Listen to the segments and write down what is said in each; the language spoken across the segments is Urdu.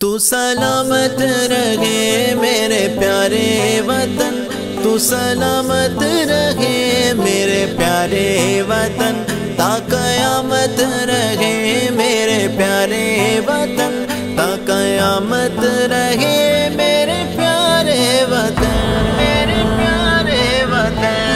تو سلامت رہے میرے پیارے وطن، تو سلامت رہے میرے پیارے وطن، تا قیامت رہے میرے پیارے وطن، تا قیامت رہے میرے پیارے وطن، میرے پیارے وطن۔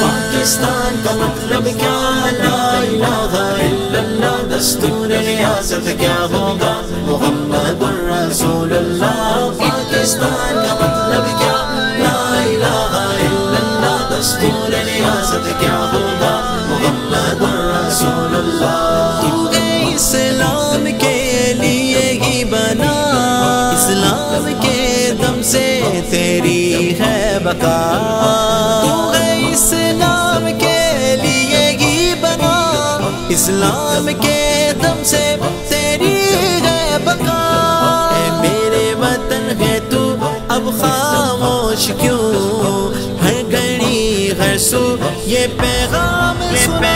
پاکستان کا مطلب کیا؟ لا الہ الا اللہ، دستور ریاست کیا ہوگا؟ محمد الرسول اللہ۔ پاکستان کا مطلب کیا؟ لا الہ الا اللہ، دستور ریاست کیا ہوگا؟ محمد الرسول اللہ۔ تو اسلام کے لیے ہی بنا، اسلام کے دم سے تیری ہے بقا، تو اسلام کے لیے ہی بنا، اسلام کے دم سے تیری ہے بقا۔ اے میرے وطن ہے تو اب خاموش کیوں، ہر گھڑی ہر سو یہ پیغام سنا۔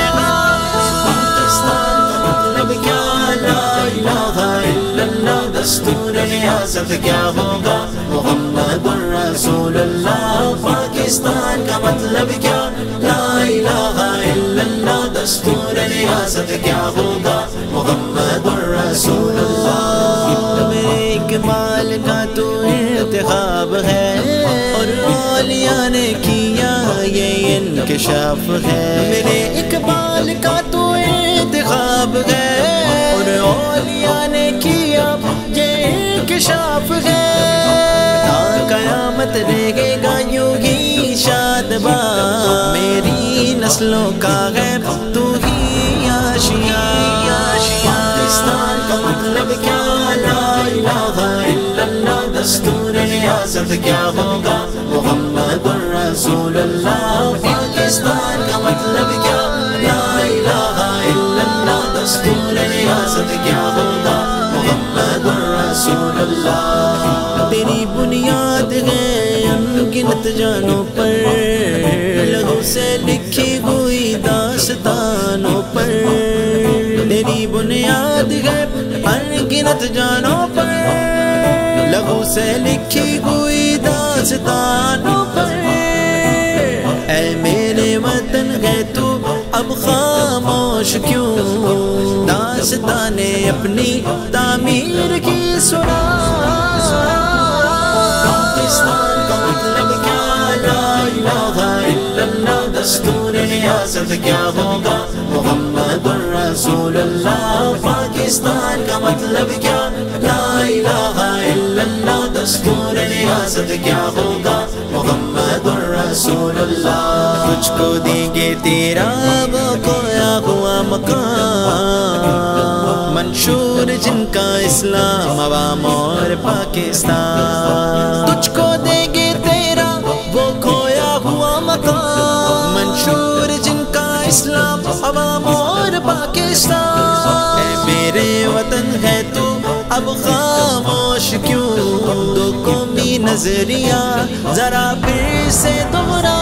پاکستان کا مطلب کیا؟ لا الہ الا اللہ، دستور ریاست کیا ہوگا؟ محمد الرسول اللہ۔ پاکستان کا مطلب کیا؟ لا الہ الا اللہ، دستور ریاست کیا ہوگا؟ محمد الرسول اللہ۔ میرے اقبال کا تو انتخاب ہے، اور اولیاء نے کیا یہ انکشاف ہے۔ میرے اقبال کا تو انتخاب ہے، اور اولیاء نے کیا یہ انکشاف ہے۔ تا قیامت رہے گا یوں ہی شادباں، میری نسلوں کا ہے تو ہی آشیاں۔ پاکستان کا مطلب کیا؟ لا الہ الا اللہ، دستور ریاست کیا ہوگا؟ محمد الرسول اللہ۔ پاکستان کا مطلب کیا؟ لا الہ الا اللہ، دستور ریاست کیا ہوگا؟ محمد الرسول اللہ۔ تیری بنیاد ہے انگنت جانوں پر، لہو سے لکھی ہوئی داستانوں پر، تیری بنیاد ہے انگنت جانوں پر، لہو سے لکھی ہوئی داستانوں پر۔ اے میرے وطن ہے تو اب خاموش کیوں، داستانیں اپنی تعمیر کی سنا۔ پاکستان کا مطلب کیا؟ لا الہ الا اللہ، دستور ریاست کیا ہوگا؟ محمد الرسول اللہ۔ پاکستان کا مطلب کیا؟ لا الہ الا اللہ، دستور ریاست کیا ہوگا؟ محمد الرسول اللہ۔ تجھ کو دیں گے تیرا وہ کھویا ہوا مقام، منشور جن کا اسلام عوام اور پاکستان۔ تجھ کو دیں گے تیرا وہ کھویا ہوا مقام، منشور جن کا اسلام عوام اور پاکستان۔ اے میرے وطن ہے تو اب خاموش کیوں، دو قومی نظریہ ذرا پھر سے دوہرا۔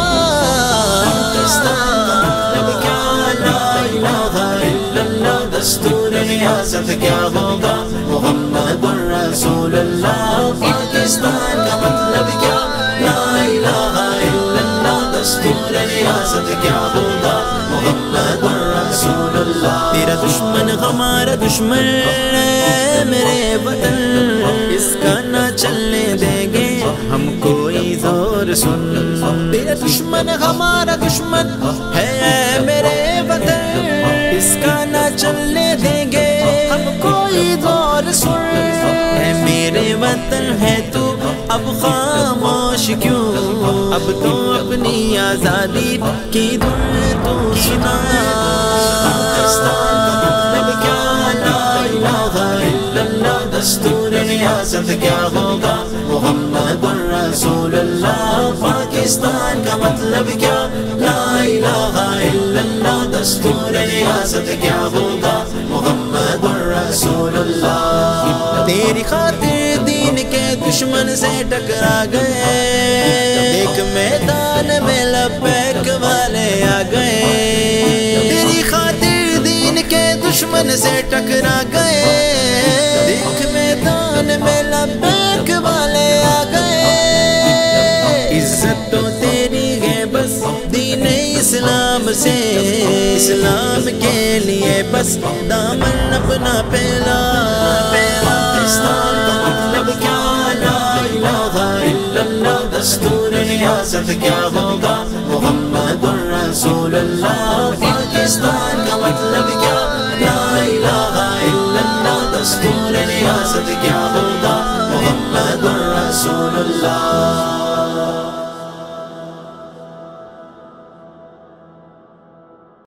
پاکستان کا مطلب کیا؟ لا الہ الا اللہ، دستور ریاست کیا ہوگا؟ محمد الرسول اللہ۔ پاکستان کا مطلب کیا؟ لا الہ الا اللہ، دستور ریاست کیا ہوگا؟ محمد الرسول اللہ۔ تیرا دشمن ہمارا دشمن ہے میرے وطن، اس کا نہ چلنے دیں گے ہم کوئی زور سن۔ تیرا دشمن ہمارا دشمن ہے میرے وطن، اس کا نہ چلنے دیں گے ہم کوئی زور سن۔ اے میرے وطن ہے تو اب خاموش کیوں، اب تو اپنی آزادی کی دھن تو سنا۔ پاکستان کا مطلب کیا؟ لا الہ الا اللہ، دستور ریاست کیا ہوگا؟ محمد الرسول اللہ۔ پاکستان کا مطلب کیا؟ لا الہ الا اللہ، دستور ریاست کیا ہوگا؟ محمد الرسول اللہ۔ تیری خاطر دین کے دشمن سے ٹکرا گئے، ایک میدان میں لبیک والے آ گئے۔ تیری خاطر دین کے دشمن سے ٹکرا گئے، ایک میدان اسلام سے، اسلام کے لیے بس دامن اپنا پھیلا۔ پاکستان کا مطلب کیا؟ لا الہ الا اللہ، دستور ریاست کیا ہوگا؟ محمد الرسول اللہ۔ پاکستان کا مطلب کیا؟ لا الہ الا اللہ، دستور ریاست کیا ہوگا؟ محمد الرسول اللہ۔